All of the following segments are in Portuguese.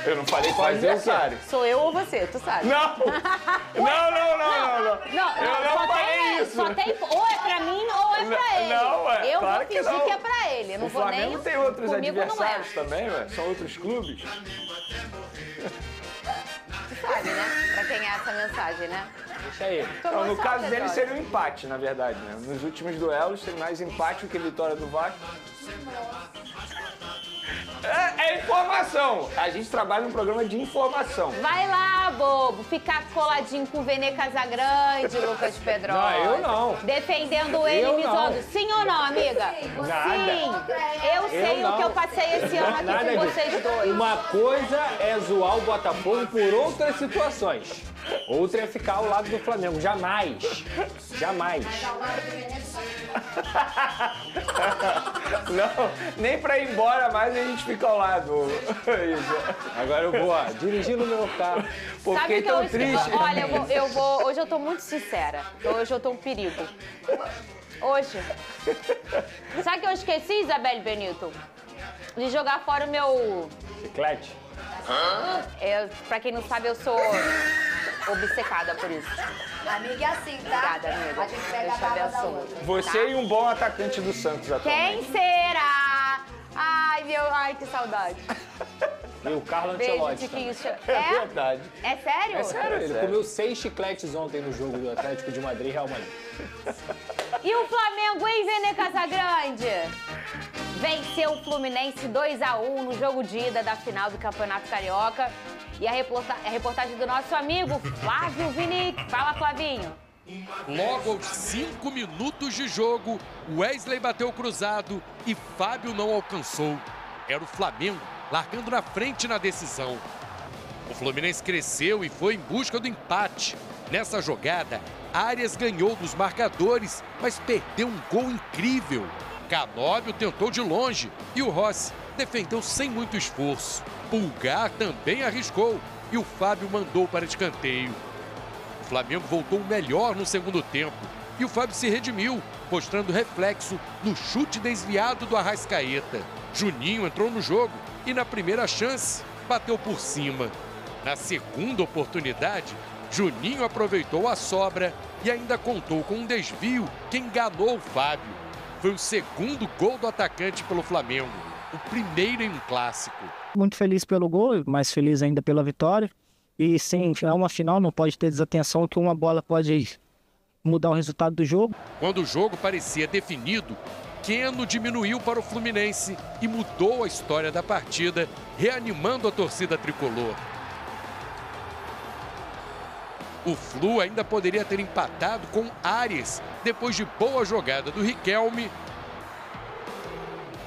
Eu não falei qual adversário. Sou eu ou você, tu sabe. Não! Não. Eu não falei isso. Só tem, ou é pra mim ou é pra ele. Não, eu claro vou fingir que é pra ele. Eu não o vou nem... Flamengo tem outros comigo adversários não é. também, ué. São outros clubes. Tu sabe, né? Pra quem é essa mensagem, né? Deixa aí. Então, no caso dele seria um empate, na verdade, né? Nos últimos duelos tem mais empate do que vitória do Vasco. É informação. A gente trabalha num programa de informação. Vai lá, bobo, ficar coladinho com o Vene Casagrande, Lucas Pedrosa. Não, eu não. Defendendo ele, me zoando. Sim ou não, amiga? Nada. Sim. Eu sei o que eu passei esse ano aqui Nada com disso. vocês dois. Uma coisa é zoar o Botafogo por outras situações. Outra é ficar ao lado do Flamengo. Jamais. Jamais. Não, nem pra ir embora mais a gente fica ao lado. Agora eu vou, ó, dirigindo o meu carro. Pô, Sabe fiquei que eu tão triste. Olha, hoje eu tô muito sincera. Hoje eu tô um perigo. Hoje. Sabe que eu esqueci, Isabelle Benito? De jogar fora o meu... Chiclete. Pra quem não sabe, eu sou obcecada por isso. Amiga é assim, tá? Obrigada, amiga. A gente pega Deus a te baba da abençoe. outra. Você e um bom atacante do Santos atualmente. Quem será? Ai, que saudade. E o Carlo Beijo, Ancelotti também. Tiquinho. É verdade. É sério? É sério, ele sério. comeu 6 chicletes ontem no jogo do Atlético de Madrid e Real Madrid. E o Flamengo, hein, Vene Casagrande? Venceu o Fluminense 2-1 no jogo de ida da final do Campeonato Carioca. E a reportagem do nosso amigo Flávio Vinic. Fala, Flavinho. Logo aos 5 minutos de jogo, Wesley bateu cruzado e Fábio não alcançou. Era o Flamengo largando na frente na decisão. O Fluminense cresceu e foi em busca do empate. Nessa jogada, Arias ganhou dos marcadores, mas perdeu um gol incrível. Canóbio tentou de longe e o Rossi defendeu sem muito esforço. Pulgar também arriscou e o Fábio mandou para escanteio. O Flamengo voltou melhor no segundo tempo e o Fábio se redimiu, mostrando reflexo no chute desviado do Arrascaeta. Juninho entrou no jogo e na primeira chance bateu por cima. Na segunda oportunidade, Juninho aproveitou a sobra e ainda contou com um desvio que enganou o Fábio. Foi o segundo gol do atacante pelo Flamengo, o primeiro em um clássico. Muito feliz pelo gol, mais feliz ainda pela vitória. E sim, é uma final, não pode ter desatenção que uma bola pode mudar o resultado do jogo. Quando o jogo parecia definido, Keno diminuiu para o Fluminense e mudou a história da partida, reanimando a torcida tricolor. O Flu ainda poderia ter empatado com Arias, depois de boa jogada do Riquelme,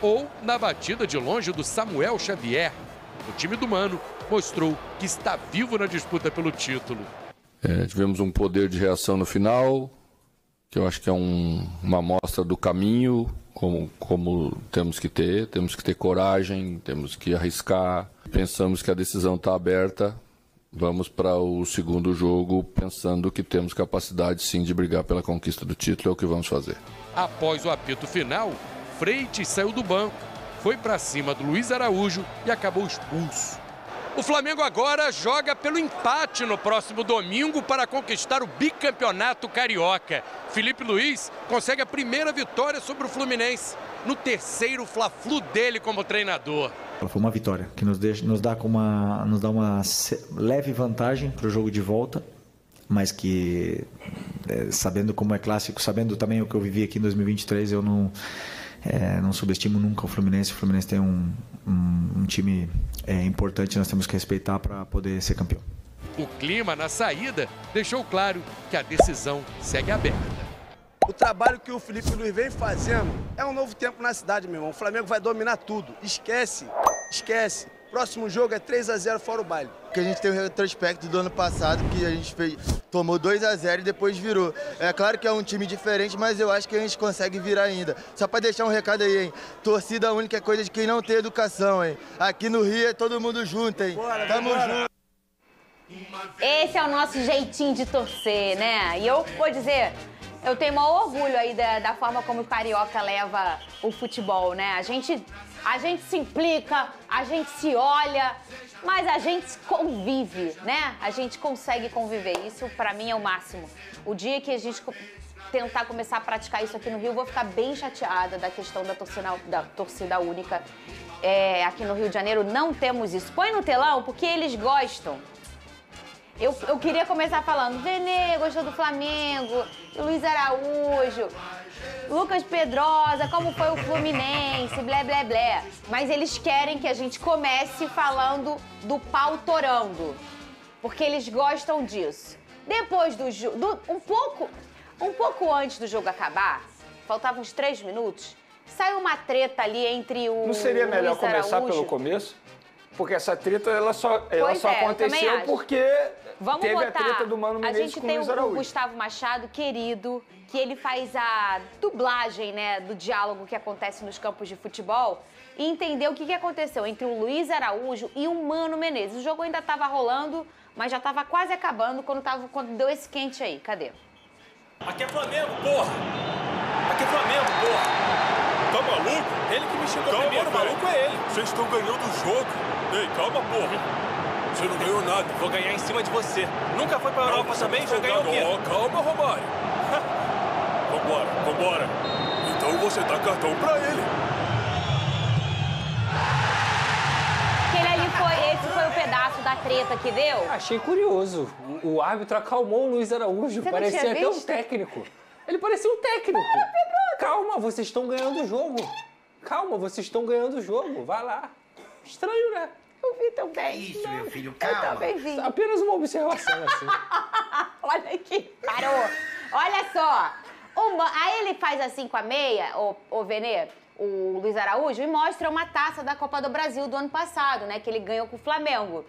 ou na batida de longe do Samuel Xavier. O time do Mano mostrou que está vivo na disputa pelo título. Tivemos um poder de reação no final, que eu acho que é uma amostra do caminho, como temos que ter coragem, temos que arriscar. Pensamos que a decisão está aberta, vamos para o segundo jogo pensando que temos capacidade sim de brigar pela conquista do título, é o que vamos fazer. Após o apito final, Freitas saiu do banco, foi para cima do Luiz Araújo e acabou expulso. O Flamengo agora joga pelo empate no próximo domingo para conquistar o bicampeonato carioca. Felipe Luiz consegue a primeira vitória sobre o Fluminense no terceiro Fla-Flu dele como treinador. Foi uma vitória que nos dá uma leve vantagem para o jogo de volta, mas que, sabendo como é clássico, sabendo também o que eu vivi aqui em 2023, eu não subestimo nunca o Fluminense. O Fluminense tem um time importante, nós temos que respeitar para poder ser campeão. O clima na saída deixou claro que a decisão segue aberta. O trabalho que o Felipe Luiz vem fazendo é um novo tempo na cidade, meu irmão. O Flamengo vai dominar tudo. Esquece. Próximo jogo é 3-0 fora o baile. Porque a gente tem o retrospecto do ano passado, que a gente tomou 2-0 e depois virou. É claro que é um time diferente, mas eu acho que a gente consegue virar ainda. Só para deixar um recado aí, hein? Torcida única é coisa de quem não tem educação, hein? Aqui no Rio é todo mundo junto, hein? Tamo junto. Esse é o nosso jeitinho de torcer, né? E eu vou dizer, eu tenho maior orgulho aí da forma como o Carioca leva o futebol, né? A gente A gente se implica, a gente se olha, mas a gente convive, né? A gente consegue conviver. Isso, pra mim, é o máximo. O dia que a gente tentar começar a praticar isso aqui no Rio, eu vou ficar bem chateada da questão da torcida única. Aqui no Rio de Janeiro não temos isso. Põe no telão, porque eles gostam. Eu queria começar falando, Vene gostou do Flamengo, Luiz Araújo, Lucas Pedrosa, como foi o Fluminense, blé, blé, blé. Mas eles querem que a gente comece falando do pau torando, porque eles gostam disso. Depois do jogo, um pouco antes do jogo acabar, faltavam uns 3 minutos, saiu uma treta ali entre o Não seria melhor Luiz começar Araújo. pelo começo? Porque essa treta, ela só aconteceu porque teve a treta do Mano Menezes com o Luiz A gente tem o Araújo. Gustavo Machado, querido, que ele faz a dublagem, né, do diálogo que acontece nos campos de futebol e entendeu o que aconteceu entre o Luiz Araújo e o Mano Menezes. O jogo ainda estava rolando, mas já estava quase acabando quando deu esse quente aí. Cadê? Aqui é Flamengo, porra! Aqui é Flamengo, porra! Tá maluco? Ele que me xingou primeiro, maluco é ele. Vocês estão ganhando o jogo. Ei, calma, porra. Você não ganhou nada. Vou ganhar em cima de você. Nunca foi pra Europa também? Já ganhou o quê? Calma, Romário. Vambora. Então você dá cartão pra ele. Esse foi o pedaço da treta que deu? Achei curioso. O árbitro acalmou o Luiz Araújo. Você Parecia não tinha até um visto? técnico. Ele parecia um técnico. Calma, vocês estão ganhando o jogo. Calma, vocês estão ganhando o jogo. Vai lá. Estranho, né? Eu vi também. Isso, meu filho, Eu calma. também vi. Apenas uma observação, assim. Olha aqui, parou. Olha só. Aí ele faz assim com a meia, o Vene, o Luiz Araújo, e mostra uma taça da Copa do Brasil do ano passado, né? Que ele ganhou com o Flamengo.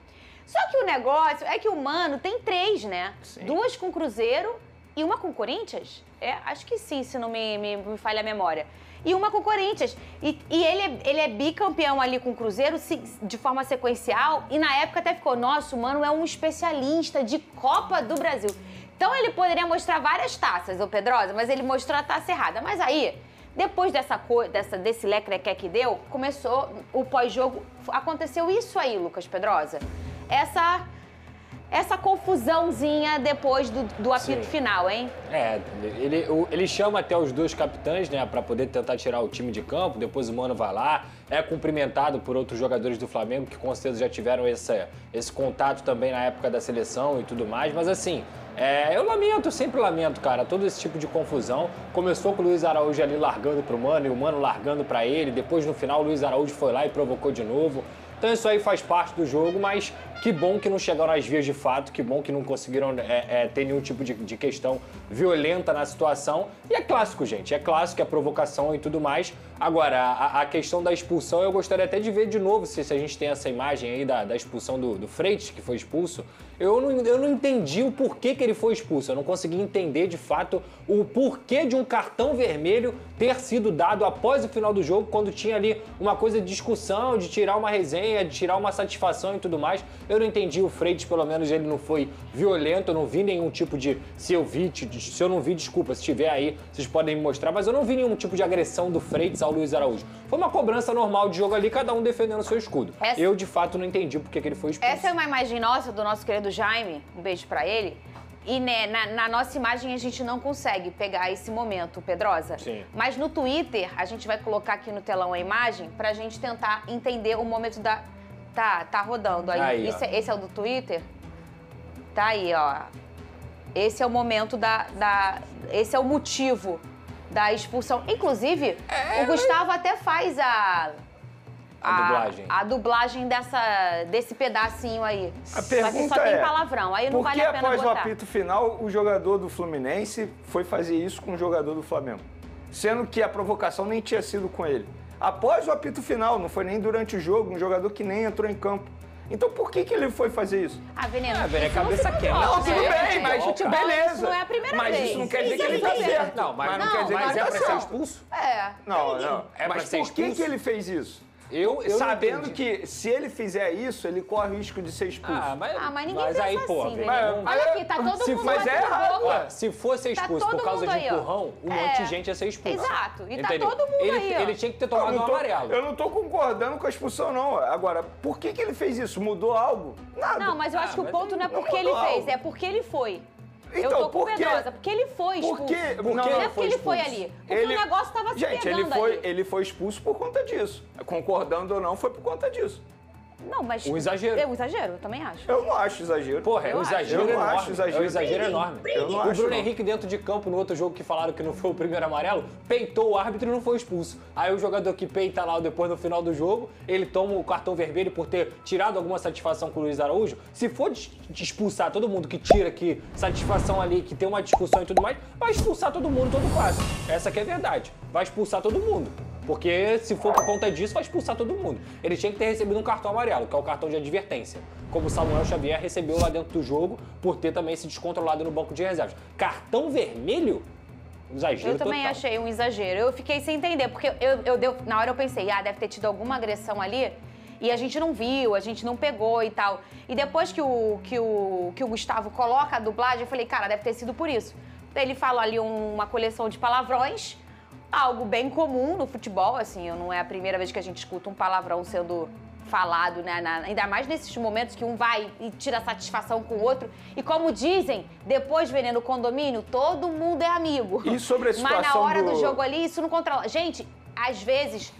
Só que o negócio é que o Mano tem 3, né? Sim. 2 com o Cruzeiro e uma com o Corinthians. Acho que sim, se não me falha a memória. E uma com o Corinthians. E ele é bicampeão ali com o Cruzeiro de forma sequencial. E na época até ficou, nossa, o Mano é um especialista de Copa do Brasil. Então ele poderia mostrar várias taças, ô Pedrosa, mas ele mostrou a taça errada. Mas aí, depois desse lecrequé que deu, começou o pós-jogo. Aconteceu isso aí, Lucas Pedrosa. Essa confusãozinha depois do apito final, hein? Ele chama até os 2 capitães, né, pra poder tentar tirar o time de campo. Depois o Mano vai lá, é cumprimentado por outros jogadores do Flamengo que com certeza já tiveram esse contato também na época da seleção e tudo mais. Mas assim, eu sempre lamento, cara, todo esse tipo de confusão. Começou com o Luiz Araújo ali largando pro Mano e o Mano largando pra ele. Depois, no final, o Luiz Araújo foi lá e provocou de novo. Então isso aí faz parte do jogo, mas que bom que não chegaram às vias de fato, que bom que não conseguiram ter nenhum tipo de questão violenta na situação. E é clássico, gente, é clássico, é provocação e tudo mais. Agora, a questão da expulsão, eu gostaria até de ver de novo, se a gente tem essa imagem aí da expulsão do Freitas, que foi expulso. Eu não entendi o porquê que ele foi expulso, eu não consegui entender de fato o porquê de um cartão vermelho ter sido dado após o final do jogo, quando tinha ali uma coisa de discussão, de tirar uma resenha, de tirar uma satisfação e tudo mais. Eu não entendi, o Freitas, pelo menos, ele não foi violento, eu não vi nenhum tipo de... Se eu não vi, desculpa, se tiver aí, vocês podem me mostrar, mas eu não vi nenhum tipo de agressão do Freitas ao Luiz Araújo. Foi uma cobrança normal de jogo ali, cada um defendendo o seu escudo. Eu, de fato, não entendi porque que ele foi expulso. Essa é uma imagem nossa, do nosso querido Jaime, um beijo pra ele. E né, na nossa imagem a gente não consegue pegar esse momento, Pedrosa. Sim. Mas no Twitter, a gente vai colocar aqui no telão a imagem pra gente tentar entender o momento da... Tá rodando aí. Esse é o do Twitter? Tá aí, ó. Esse é o momento esse é o motivo da expulsão. Inclusive, o Gustavo até faz a dublagem desse pedacinho aí. A pergunta só que só tem palavrão, aí não vale a pena após botar. o apito final, o jogador do Fluminense foi fazer isso com o jogador do Flamengo? Sendo que a provocação nem tinha sido com ele. Após o apito final, não foi nem durante o jogo, um jogador que nem entrou em campo. Então por que ele foi fazer isso? Veneno, Veneno, cabeça quente. Não, tudo bem, mas beleza. Isso não é a primeira mas vez. Isso não quer dizer que ele tá certo. Não, mas não quer dizer que ele tá tá certo. expulso? Não. É pra Mas ser por que expulso? ele fez isso? sabendo que se ele fizer isso, ele corre o risco de ser expulso. Mas ninguém pensa aí, pô, assim, olha aqui, tá todo mundo mas é errado. Se fosse expulso por causa de empurrão, um monte de gente ia ser expulso. Exato. E entendeu? Tá todo mundo aí, ó. Ele tinha que ter tomado um amarelo. Eu não tô concordando com a expulsão, não. Agora, por que ele fez isso? Mudou algo? Nada. Não, mas eu acho que o ponto não é porque ele fez, é porque ele foi. Então, eu tô com Pedrosa, porque ele foi expulso. Não é porque ele foi ali. Porque o negócio tava se pegando ali. Ele foi expulso por conta disso. Concordando ou não, foi por conta disso. Não, mas... Um exagero. É um exagero, eu também acho. Eu não acho exagero. Porra, é um exagero enorme. Eu não acho exagero. É um exagero enorme. Eu não o acho, Bruno não. Henrique dentro de campo, no outro jogo que falaram que não foi o primeiro amarelo, peitou o árbitro e não foi expulso. Aí o jogador que peita lá depois no final do jogo, ele toma o cartão vermelho por ter tirado alguma satisfação com o Luiz Araújo. Se for expulsar todo mundo que tira aqui satisfação ali, que tem uma discussão e tudo mais, vai expulsar todo mundo todo quase. Essa que é a verdade. Vai expulsar todo mundo. Porque se for por conta disso, vai expulsar todo mundo. Ele tinha que ter recebido um cartão amarelo, que é o cartão de advertência. Como o Samuel Xavier recebeu lá dentro do jogo, por ter também se descontrolado no banco de reservas. Cartão vermelho? Exagero Eu também total. achei um exagero. Eu fiquei sem entender, porque na hora eu pensei, deve ter tido alguma agressão ali, e a gente não viu, a gente não pegou e tal. E depois que o Gustavo coloca a dublagem, eu falei, cara, deve ter sido por isso. Ele fala ali uma coleção de palavrões, algo bem comum no futebol, assim, não é a primeira vez que a gente escuta um palavrão sendo falado, né? Ainda mais nesses momentos que um vai e tira satisfação com o outro. E como dizem, depois vendendo condomínio, todo mundo é amigo. E sobre a situação Mas na hora do jogo ali, isso não controla. Gente, às vezes,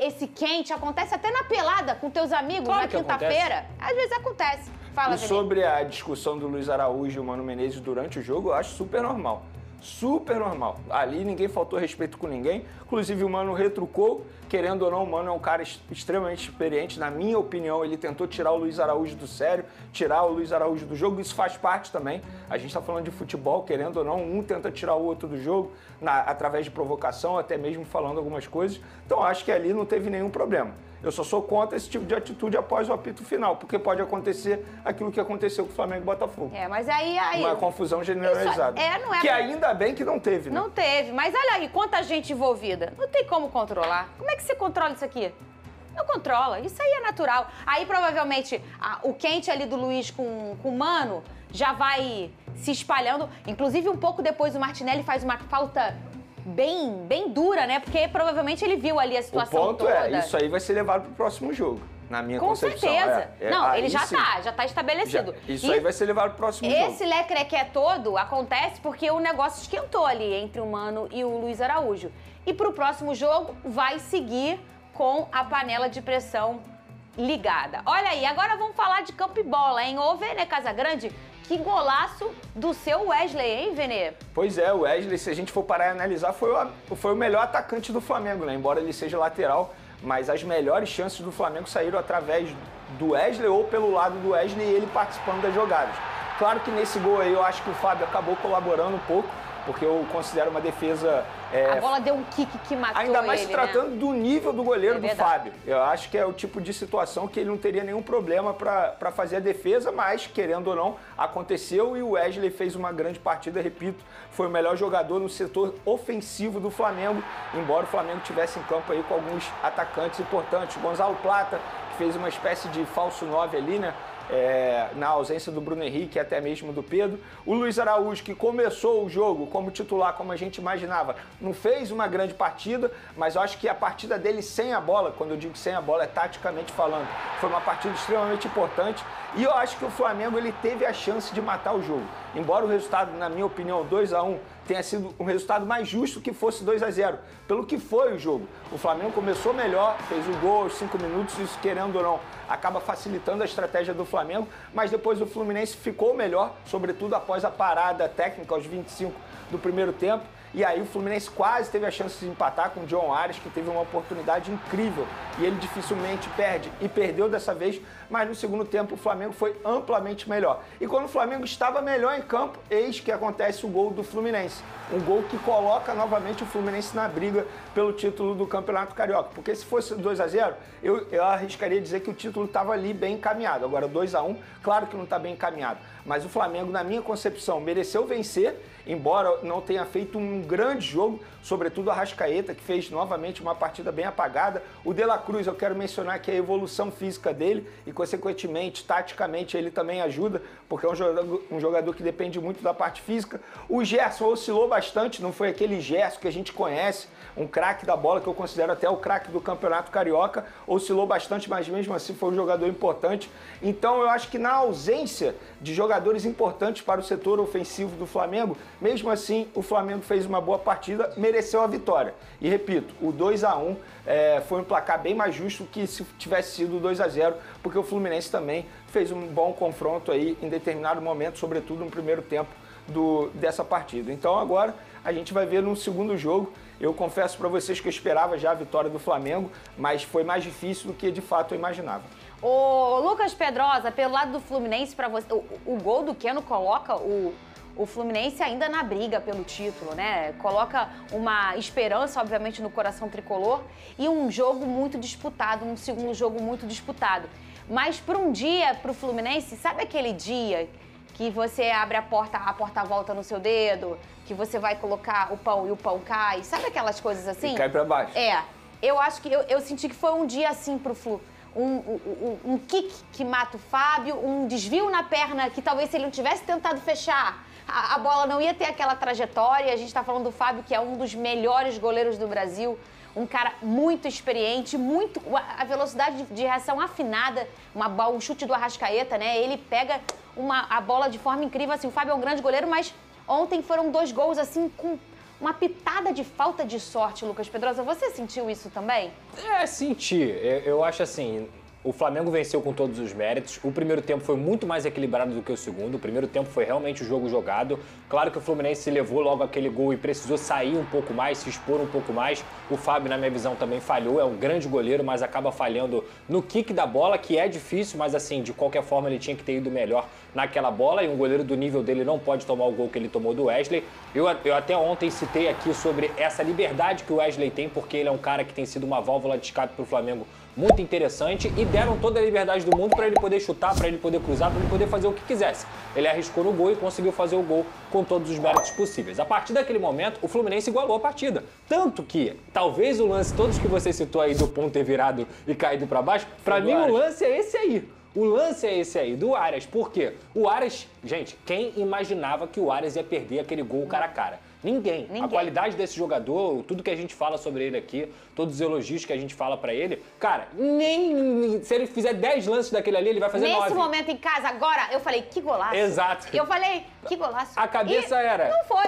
esse quente acontece até na pelada com teus amigos Claro na que quinta-feira. Às vezes acontece. Fala, E Vene. sobre a discussão do Luiz Araújo e o Mano Menezes durante o jogo, eu acho super normal. Super normal. Ali ninguém faltou respeito com ninguém. Inclusive o Mano retrucou. Querendo ou não, o Mano é um cara extremamente experiente. Na minha opinião, ele tentou tirar o Luiz Araújo do sério, tirar o Luiz Araújo do jogo. Isso faz parte também. A gente está falando de futebol, querendo ou não, um tenta tirar o outro do jogo através de provocação, até mesmo falando algumas coisas. Então acho que ali não teve nenhum problema. Eu só sou contra esse tipo de atitude após o apito final, porque pode acontecer aquilo que aconteceu com o Flamengo e Botafogo. Mas aí... Uma confusão generalizada. Não é... Que ainda bem que não teve, né? Não teve. Mas olha aí, quanta gente envolvida. Não tem como controlar. Como é que você controla isso aqui? Não controla. Isso aí é natural. Aí, provavelmente, o quente ali do Luiz com o Mano já vai se espalhando. Inclusive, um pouco depois, o Martinelli faz uma falta bem dura, né? Porque provavelmente ele viu ali a situação toda. O ponto isso aí vai ser levado pro próximo jogo, na minha concepção. Com certeza. Não, ele já sim. já tá estabelecido. Isso aí vai ser levado pro próximo jogo. Esse lecrequé todo acontece porque o negócio esquentou ali entre o Mano e o Luiz Araújo. E pro próximo jogo vai seguir com a panela de pressão ligada. Olha aí, agora vamos falar de campo e bola, hein? Ô, Vene Casagrande, que golaço do seu Wesley, hein, Vene? Pois é, o Wesley, se a gente for parar e analisar, foi o melhor atacante do Flamengo, né? Embora ele seja lateral, mas as melhores chances do Flamengo saíram através do Wesley ou pelo lado do Wesley e ele participando das jogadas. Claro que nesse gol aí eu acho que o Fábio acabou colaborando um pouco, porque eu considero uma defesa... A bola deu um kick que matou ele, ainda mais se tratando né? do nível do goleiro do verdade. Fábio. Eu acho que é o tipo de situação que ele não teria nenhum problema para fazer a defesa, mas, querendo ou não, aconteceu e o Wesley fez uma grande partida, repito, foi o melhor jogador no setor ofensivo do Flamengo, embora o Flamengo tivesse em campo aí com alguns atacantes importantes. Gonzalo Plata, que fez uma espécie de falso 9 ali, né? Na ausência do Bruno Henrique e até mesmo do Pedro. O Luiz Araújo, que começou o jogo como titular, como a gente imaginava, não fez uma grande partida, mas eu acho que a partida dele sem a bola, quando eu digo sem a bola, é taticamente falando, foi uma partida extremamente importante e eu acho que o Flamengo ele teve a chance de matar o jogo. Embora o resultado, na minha opinião, 2-1, tenha sido um resultado mais justo que fosse 2-0, pelo que foi o jogo. O Flamengo começou melhor, fez o gol aos 5 minutos, isso querendo ou não, acaba facilitando a estratégia do Flamengo, mas depois o Fluminense ficou melhor, sobretudo após a parada técnica aos 25 do primeiro tempo, e aí o Fluminense quase teve a chance de empatar com o John Arias, que teve uma oportunidade incrível, e ele dificilmente perde, e perdeu dessa vez, mas no segundo tempo o Flamengo foi amplamente melhor. E quando o Flamengo estava melhor em campo, eis que acontece o gol do Fluminense. Um gol que coloca novamente o Fluminense na briga pelo título do Campeonato Carioca. Porque se fosse 2-0, eu arriscaria dizer que o título estava ali bem encaminhado. Agora 2-1, claro que não está bem encaminhado. Mas o Flamengo, na minha concepção, mereceu vencer, embora não tenha feito um um grande jogo, sobretudo o Arrascaeta, que fez novamente uma partida bem apagada. O De La Cruz, eu quero mencionar que a evolução física dele e, consequentemente, taticamente, ele também ajuda, porque é um jogador que depende muito da parte física. O Gerson oscilou bastante, não foi aquele Gerson que a gente conhece, um craque da bola, que eu considero até o craque do Campeonato Carioca, oscilou bastante, mas mesmo assim foi um jogador importante. Então eu acho que na ausência de jogadores importantes para o setor ofensivo do Flamengo, mesmo assim o Flamengo fez uma boa partida, mereceu a vitória. E repito, o 2-1 foi um placar bem mais justo que se tivesse sido 2-0, porque o Fluminense também fez um bom confronto aí em determinado momento, sobretudo no primeiro tempo dessa partida. Então agora a gente vai ver no segundo jogo. Eu confesso para vocês que eu esperava já a vitória do Flamengo, mas foi mais difícil do que de fato eu imaginava. Ô, Lucas Pedrosa, pelo lado do Fluminense, para você, o gol do Keno coloca o Fluminense ainda na briga pelo título, né? Coloca uma esperança, obviamente, no coração tricolor e um jogo muito disputado, um segundo jogo muito disputado. Mas para um dia, para o Fluminense, sabe aquele dia que você abre a porta volta no seu dedo, que você vai colocar o pão e o pão cai, sabe aquelas coisas assim? E cai para baixo. Eu acho que eu senti que foi um dia assim pro Flu. Um kick que mata o Fábio, um desvio na perna que talvez se ele não tivesse tentado fechar, a bola não ia ter aquela trajetória. A gente tá falando do Fábio, que é um dos melhores goleiros do Brasil, um cara muito experiente, a velocidade de reação afinada, um chute do Arrascaeta, né? Ele pega a bola de forma incrível, assim, o Fábio é um grande goleiro, mas ontem foram 2 gols, assim, com uma pitada de falta de sorte, Lucas Pedrosa. Você sentiu isso também? Senti. Eu acho assim, o Flamengo venceu com todos os méritos. O primeiro tempo foi muito mais equilibrado do que o segundo. O primeiro tempo foi realmente o jogo jogado. Claro que o Fluminense levou logo aquele gol e precisou sair um pouco mais, se expor um pouco mais. O Fábio, na minha visão, também falhou. É um grande goleiro, mas acaba falhando no kick da bola, que é difícil, mas assim, de qualquer forma ele tinha que ter ido melhor naquela bola. E um goleiro do nível dele não pode tomar o gol que ele tomou do Wesley. Eu até ontem citei aqui sobre essa liberdade que o Wesley tem, porque ele é um cara que tem sido uma válvula de escape para o Flamengo muito interessante, e deram toda a liberdade do mundo para ele poder chutar, para ele poder cruzar, para ele poder fazer o que quisesse. Ele arriscou no gol e conseguiu fazer o gol com todos os méritos possíveis. A partir daquele momento, o Fluminense igualou a partida. Tanto que, talvez o lance, todos que você citou aí do ponto ter virado e caído para baixo, para mim o lance é esse aí. O lance é esse aí, do Arias. Por quê? O Arias, gente, quem imaginava que o Arias ia perder aquele gol cara a cara? Ninguém. A qualidade desse jogador, tudo que a gente fala sobre ele aqui, todos os elogios que a gente fala pra ele, cara, nem se ele fizer 10 lances daquele ali, ele vai fazer 9. Nesse momento em casa, agora, eu falei, que golaço. Exato. Eu falei, que golaço. A cabeça era... Não foi.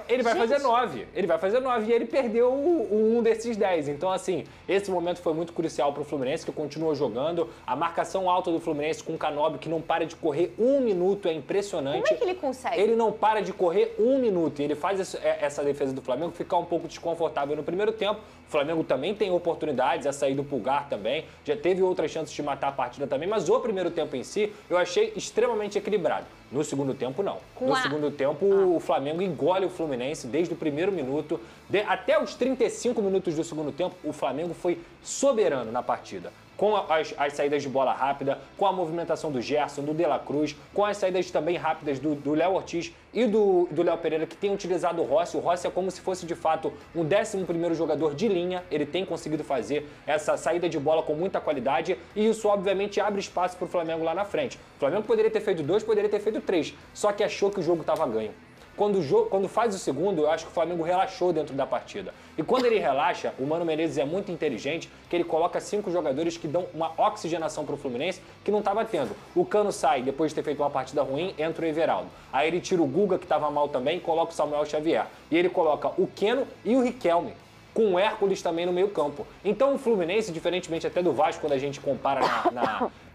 Ele vai fazer 9. Ele vai fazer 9 e ele perdeu um desses 10. Então, assim, esse momento foi muito crucial pro Fluminense, que continua jogando. A marcação alta do Fluminense com o Canóbio, que não para de correr 1 minuto, é impressionante. Como é que ele consegue? Ele não para de correr 1 minuto. E ele faz essa defesa do Flamengo ficar um pouco desconfortável no primeiro tempo. O Flamengo também tem oportunidades, a sair do Pulgar também. Já teve outras chances de matar a partida também, mas o primeiro tempo em si, eu achei extremamente equilibrado. No segundo tempo, não. No segundo tempo, o Flamengo engole o Fluminense desde o primeiro minuto. Até os 35 minutos do segundo tempo, o Flamengo foi soberano na partida. Com as saídas de bola rápida, com a movimentação do Gerson, do De La Cruz, com as saídas também rápidas do Léo Ortiz e do Léo Pereira, que tem utilizado o Rossi. O Rossi é como se fosse, de fato, um 11º jogador de linha. Ele tem conseguido fazer essa saída de bola com muita qualidade e isso, obviamente, abre espaço para o Flamengo lá na frente. O Flamengo poderia ter feito 2, poderia ter feito 3, só que achou que o jogo estava ganho. Quando faz o segundo, eu acho que o Flamengo relaxou dentro da partida. E quando ele relaxa, o Mano Menezes é muito inteligente, que ele coloca 5 jogadores que dão uma oxigenação para o Fluminense que não estava tendo. O Cano sai, depois de ter feito uma partida ruim, entra o Everaldo. Aí ele tira o Guga, que estava mal também, e coloca o Samuel Xavier. E ele coloca o Keno e o Riquelme, com o Hércules também no meio campo. Então o Fluminense, diferentemente até do Vasco, quando a gente compara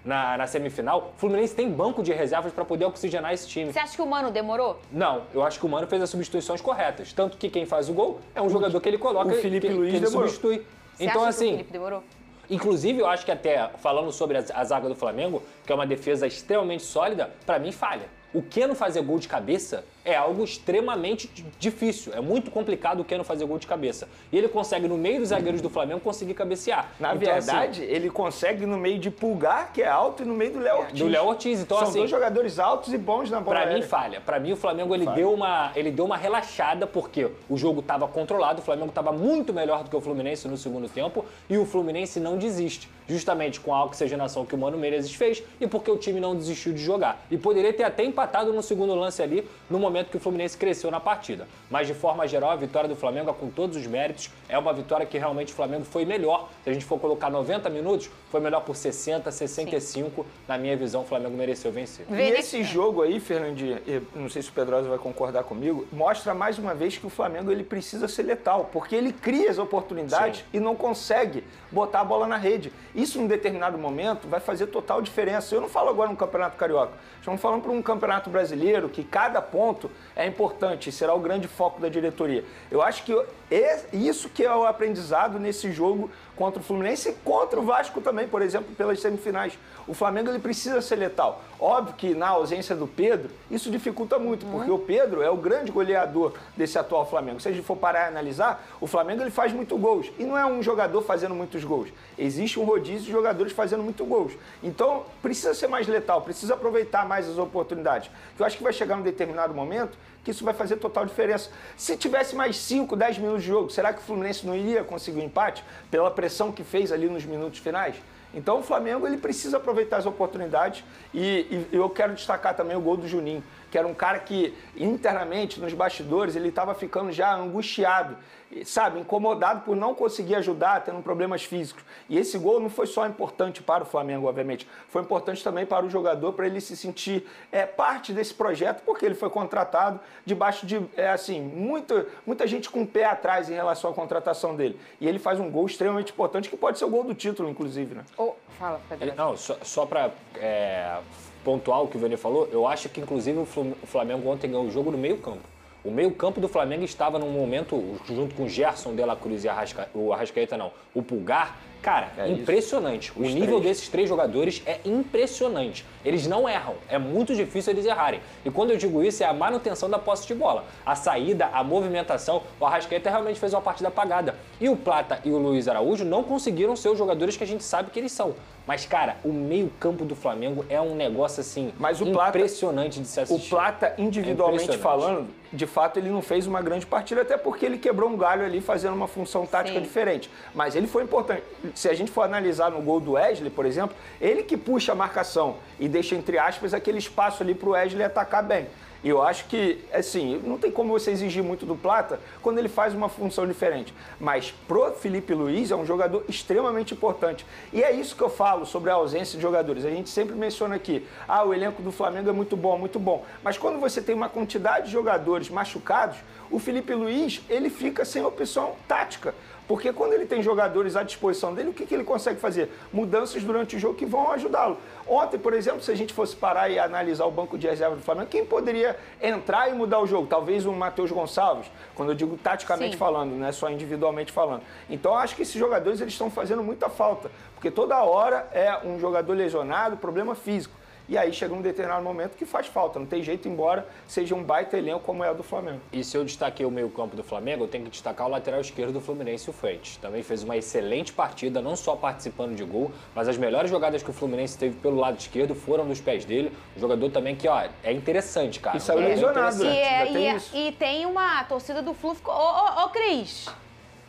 na semifinal, o Fluminense tem banco de reservas para poder oxigenar esse time. Você acha que o Mano demorou? Não, eu acho que o Mano fez as substituições corretas. Tanto que quem faz o gol é um jogador que ele coloca, o Felipe Luiz que ele demorou. substitui. Você então, acha assim, que o Felipe demorou? Inclusive, eu acho que até, falando sobre a zaga do Flamengo, que é uma defesa extremamente sólida, para mim falha. O Keno fazer gol de cabeça é algo extremamente difícil. É muito complicado o Keno fazer gol de cabeça. E ele consegue, no meio dos zagueiros do Flamengo, conseguir cabecear. Na verdade, ele consegue no meio de Pulgar, que é alto, e no meio do Léo Ortiz. Do Léo Ortiz. Então, são dois jogadores altos e bons na bola. Pra mim, falha. Pra mim, o Flamengo ele deu uma relaxada, porque o jogo estava controlado, o Flamengo estava muito melhor do que o Fluminense no segundo tempo, e o Fluminense não desiste. Justamente com a oxigenação que o Mano Menezes fez e porque o time não desistiu de jogar. E poderia ter até empatado no segundo lance ali, no momento que o Fluminense cresceu na partida. Mas, de forma geral, a vitória do Flamengo, com todos os méritos, é uma vitória que realmente o Flamengo foi melhor. Se a gente for colocar 90 minutos, foi melhor por 60, 65. Sim. Na minha visão, o Flamengo mereceu vencer. E esse jogo aí, Fernandinho, não sei se o Pedrosa vai concordar comigo, mostra mais uma vez que o Flamengo ele precisa ser letal, porque ele cria as oportunidades e não consegue botar a bola na rede. Isso, em determinado momento, vai fazer total diferença. Eu não falo agora no Campeonato Carioca, estamos falando para um Campeonato Brasileiro, que cada ponto é importante e será o grande foco da diretoria. Eu acho que isso que é o aprendizado nesse jogo contra o Fluminense e contra o Vasco também, por exemplo, pelas semifinais. O Flamengo ele precisa ser letal. Óbvio que na ausência do Pedro, isso dificulta muito, porque o Pedro é o grande goleador desse atual Flamengo. Se a gente for parar e analisar, o Flamengo ele faz muito gols. E não é um jogador fazendo muitos gols. Existe um rodízio de jogadores fazendo muito gols. Então, precisa ser mais letal, precisa aproveitar mais as oportunidades. Eu acho que vai chegar um determinado momento que isso vai fazer total diferença. Se tivesse mais 5, 10 minutos de jogo, será que o Fluminense não iria conseguir um empate pela pressão que fez ali nos minutos finais? Então o Flamengo ele precisa aproveitar as oportunidades e eu quero destacar também o gol do Juninho, que era um cara que internamente, nos bastidores, ele estava ficando já angustiado, sabe, incomodado por não conseguir ajudar, tendo problemas físicos. E esse gol não foi só importante para o Flamengo, obviamente, foi importante também para o jogador, para ele se sentir parte desse projeto, porque ele foi contratado debaixo de, muita gente com o pé atrás em relação à contratação dele. E ele faz um gol extremamente importante, que pode ser o gol do título, inclusive, né? Fala, Pedro. Não, só para pontuar o que o Vene falou, eu acho que, inclusive, o Flamengo ontem ganhou o jogo no meio-campo. O meio-campo do Flamengo estava num momento, junto com o Gerson, De La Cruz e o Arrascaeta, o Pulgar, cara, impressionante. O nível desses três jogadores é impressionante. Eles não erram, é muito difícil eles errarem. E quando eu digo isso, é a manutenção da posse de bola. A saída, a movimentação, o Arrascaeta realmente fez uma partida apagada. E o Plata e o Luiz Araújo não conseguiram ser os jogadores que a gente sabe que eles são. Mas, cara, o meio-campo do Flamengo é um negócio, assim, impressionante de se assistir. O Plata, individualmente falando, de fato, ele não fez uma grande partida, até porque ele quebrou um galho ali fazendo uma função tática diferente. Mas ele foi importante. Se a gente for analisar no gol do Wesley, por exemplo, ele que puxa a marcação e deixa, entre aspas, aquele espaço ali para o Wesley atacar bem. E eu acho que, assim, não tem como você exigir muito do Plata quando ele faz uma função diferente. Mas pro Felipe Luiz é um jogador extremamente importante. E é isso que eu falo sobre a ausência de jogadores. A gente sempre menciona aqui, o elenco do Flamengo é muito bom, muito bom. Mas quando você tem uma quantidade de jogadores machucados, o Felipe Luiz, ele fica sem opção tática. Porque quando ele tem jogadores à disposição dele, o que ele consegue fazer? Mudanças durante o jogo que vão ajudá-lo. Ontem, por exemplo, se a gente fosse parar e analisar o banco de reserva do Flamengo, quem poderia entrar e mudar o jogo? Talvez o Matheus Gonçalves, quando eu digo taticamente falando, não é só individualmente falando. Então, eu acho que esses jogadores eles estão fazendo muita falta, porque toda hora é um jogador lesionado, problema físico. E aí chega um determinado momento que faz falta, não tem jeito, embora seja um baita elenco como é o do Flamengo. E se eu destaquei o meio-campo do Flamengo, eu tenho que destacar o lateral esquerdo do Fluminense, o Fuentes. Também fez uma excelente partida, não só participando de gol, mas as melhores jogadas que o Fluminense teve pelo lado esquerdo foram dos pés dele. Um jogador também que, é interessante, cara. E saiu lesionado, E tem uma torcida do Flu. Cris,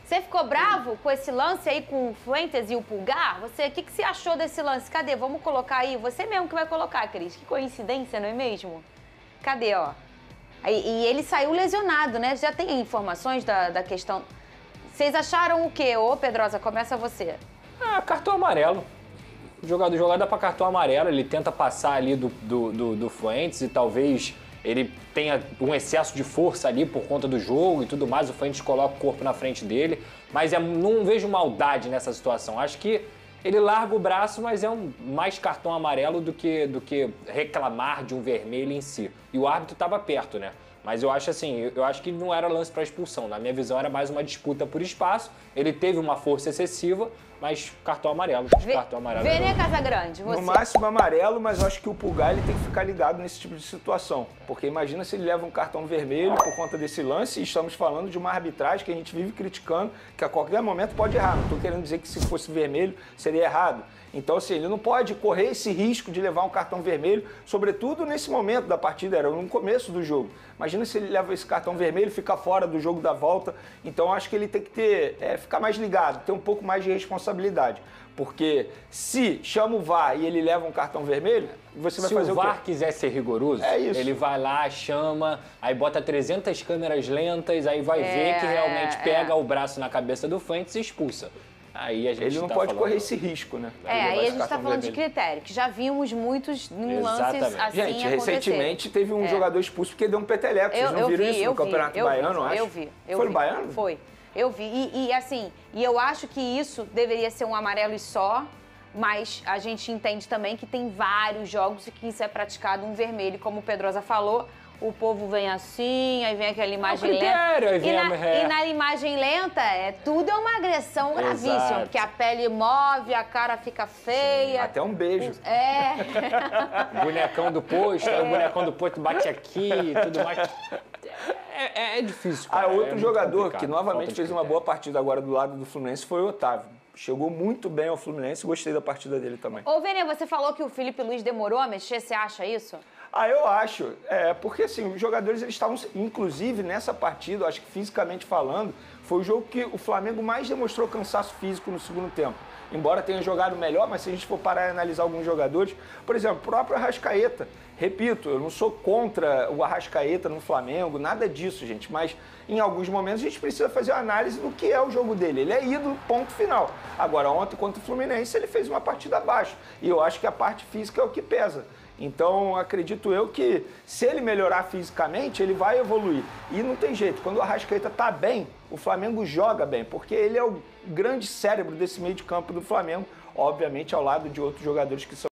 você ficou bravo com esse lance aí com o Fuentes e o Pulgar? O que você achou desse lance? Cadê? Vamos colocar aí. Você mesmo que vai colocar, Cris. Que coincidência, não é mesmo? Cadê, E ele saiu lesionado, né? Já tem informações da questão. Vocês acharam o quê? Pedrosa, começa você. Cartão amarelo. Jogada para cartão amarelo. Ele tenta passar ali do Fuentes e talvez ele tenha um excesso de força ali por conta do jogo e tudo mais. O Fuentes coloca o corpo na frente dele. Mas não vejo maldade nessa situação. Acho que ele larga o braço, mas é mais cartão amarelo do que reclamar de um vermelho em si. E o árbitro estava perto, né? Mas eu acho que não era lance para expulsão. Na minha visão, era mais uma disputa por espaço. Ele teve uma força excessiva, mas cartão amarelo. Cartão amarelo. Vene Casagrande, você. No máximo amarelo, mas eu acho que o Pulgar ele tem que ficar ligado nesse tipo de situação. Porque imagina se ele leva um cartão vermelho por conta desse lance e estamos falando de uma arbitragem que a gente vive criticando, que a qualquer momento pode errar. Não estou querendo dizer que se fosse vermelho seria errado. Então, assim, ele não pode correr esse risco de levar um cartão vermelho, sobretudo nesse momento da partida, era no começo do jogo. Imagina se ele leva esse cartão vermelho e fica fora do jogo da volta. Então, acho que ele tem que ficar mais ligado, ter um pouco mais de responsabilidade. Porque se chama o VAR e ele leva um cartão vermelho, você vai fazer o quê? Se o VAR quiser ser rigoroso, ele vai lá, chama, aí bota 300 câmeras lentas, aí vai ver que realmente pega o braço na cabeça do Fuentes e expulsa. Aí a gente ele não pode correr esse risco, né? Aí a gente está falando de critério, que já vimos muitos lances assim. Gente, recentemente teve um jogador expulso porque deu um peteleco. Vocês não viram isso no Campeonato Baiano, acho? Eu vi. Foi no Baiano? Foi. Eu vi. E eu acho que isso deveria ser um amarelo e só, mas a gente entende também que tem vários jogos e que isso é praticado um vermelho, como o Pedrosa falou. O povo vem assim, aí vem aquela imagem lenta. E na imagem lenta, tudo é uma agressão gravíssima, porque a pele move, a cara fica feia. Sim, até um beijo. Bonecão do posto, aí o bonecão do posto bate aqui e tudo mais. É difícil, cara. Outro jogador que novamente fez uma boa partida agora do lado do Fluminense foi o Otávio. Chegou muito bem ao Fluminense, gostei da partida dele também. Ô, Vene, você falou que o Felipe Luiz demorou a mexer, você acha isso? Eu acho. Porque assim, os jogadores eles estavam, inclusive nessa partida, acho que fisicamente falando, foi o jogo que o Flamengo mais demonstrou cansaço físico no segundo tempo. Embora tenha jogado melhor, mas se a gente for parar e analisar alguns jogadores, por exemplo, o próprio Arrascaeta. Repito, eu não sou contra o Arrascaeta no Flamengo, nada disso, gente. Mas em alguns momentos a gente precisa fazer uma análise do que é o jogo dele. Ele é ídolo, ponto final. Agora, ontem contra o Fluminense, ele fez uma partida abaixo. E eu acho que a parte física é o que pesa. Então, acredito eu que se ele melhorar fisicamente, ele vai evoluir. E não tem jeito, quando o Arrascaeta tá bem, o Flamengo joga bem, porque ele é o grande cérebro desse meio de campo do Flamengo, obviamente ao lado de outros jogadores que são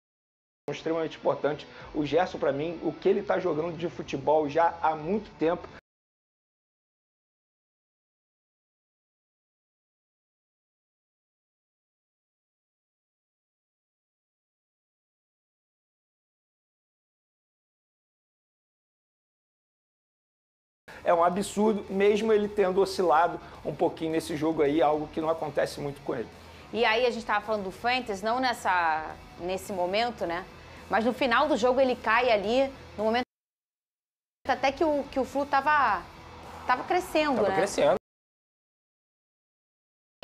extremamente importantes. O Gerson, para mim, o que ele tá jogando de futebol já há muito tempo, é um absurdo, mesmo ele tendo oscilado um pouquinho nesse jogo aí, algo que não acontece muito com ele. E aí a gente estava falando do Fuentes, não nesse momento, né? Mas no final do jogo ele cai ali, no momento até que o Flu tava crescendo, né? Crescendo.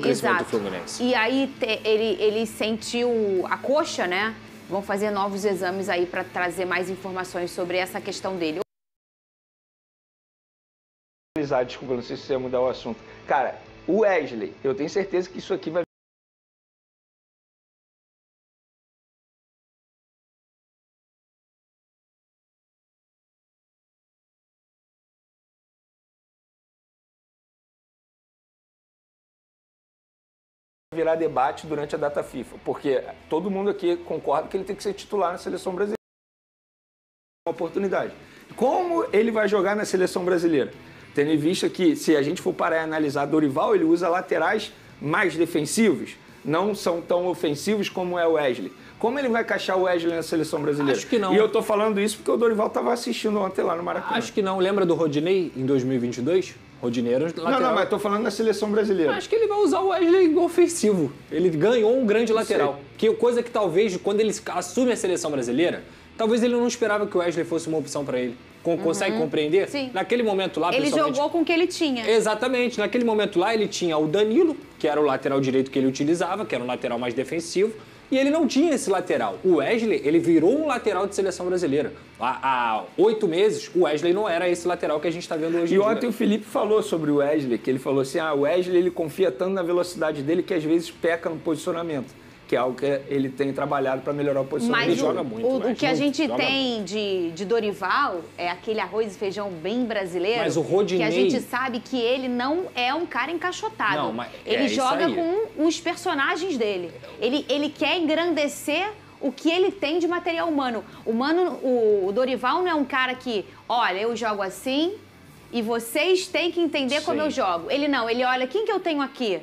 Exato. Do Fluminense. E aí ele sentiu a coxa, né? Vão fazer novos exames aí para trazer mais informações sobre essa questão dele. Desculpa, não sei se você ia mudar o assunto. Cara, o Wesley, eu tenho certeza que isso aqui vai virar debate durante a data FIFA, porque todo mundo aqui concorda que ele tem que ser titular na seleção brasileira. Uma oportunidade. Como ele vai jogar na seleção brasileira? Tendo em vista que, se a gente for parar e analisar Dorival, ele usa laterais mais defensivos, não são tão ofensivos como é o Wesley. Como ele vai encaixar o Wesley na seleção brasileira? Acho que não. E eu tô falando isso porque o Dorival estava assistindo ontem lá no Maracanã. Acho que não. Lembra do Rodinei em 2022? Rodinei era lateral. Não, mas tô falando na seleção brasileira. Acho que ele vai usar o Wesley ofensivo. Ele ganhou um grande lateral. Coisa que talvez, quando ele assume a seleção brasileira, talvez ele não esperava que o Wesley fosse uma opção para ele. Consegue compreender? Sim. Naquele momento lá, ele jogou com o que ele tinha. Exatamente. Naquele momento lá, ele tinha o Danilo, que era o lateral direito que ele utilizava, que era um lateral mais defensivo, e ele não tinha esse lateral. O Wesley, ele virou um lateral de seleção brasileira. Há 8 meses, o Wesley não era esse lateral que a gente está vendo hoje em dia. E ontem o Felipe falou sobre o Wesley, que ele falou assim, o Wesley ele confia tanto na velocidade dele que às vezes peca no posicionamento. Que é algo que ele tem trabalhado para melhorar o posicionamento. Mas ele joga muito. O que a gente tem de Dorival é aquele arroz e feijão bem brasileiro. Mas o Rodinei... Que a gente sabe que ele não é um cara encaixotado. Não, mas ele joga com os personagens dele. Ele quer engrandecer o que ele tem de material humano. O Dorival não é um cara que, olha, eu jogo assim e vocês têm que entender como eu jogo. Ele não, ele olha, quem que eu tenho aqui?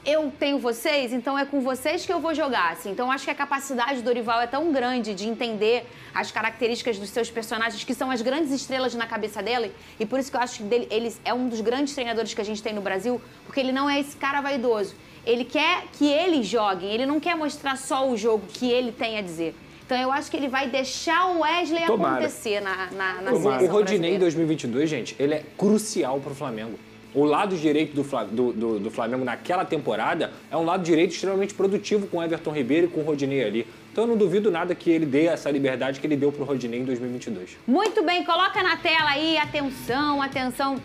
eu tenho vocês, então é com vocês que eu vou jogar, assim. Então, eu acho que a capacidade do Dorival é tão grande de entender as características dos seus personagens, que são as grandes estrelas na cabeça dele, e por isso que eu acho que ele é um dos grandes treinadores que a gente tem no Brasil, porque ele não é esse cara vaidoso. Ele quer que eles joguem, ele não quer mostrar só o jogo que ele tem a dizer. Então, eu acho que ele vai deixar o Wesley acontecer na seleção O Rodinei em brasileira. 2022, gente, ele é crucial para o Flamengo. O lado direito do Flamengo naquela temporada é um lado direito extremamente produtivo com o Everton Ribeiro e com o Rodinei ali. Então eu não duvido nada que ele dê essa liberdade que ele deu pro Rodinei em 2022. Muito bem, coloca na tela aí, atenção, atenção.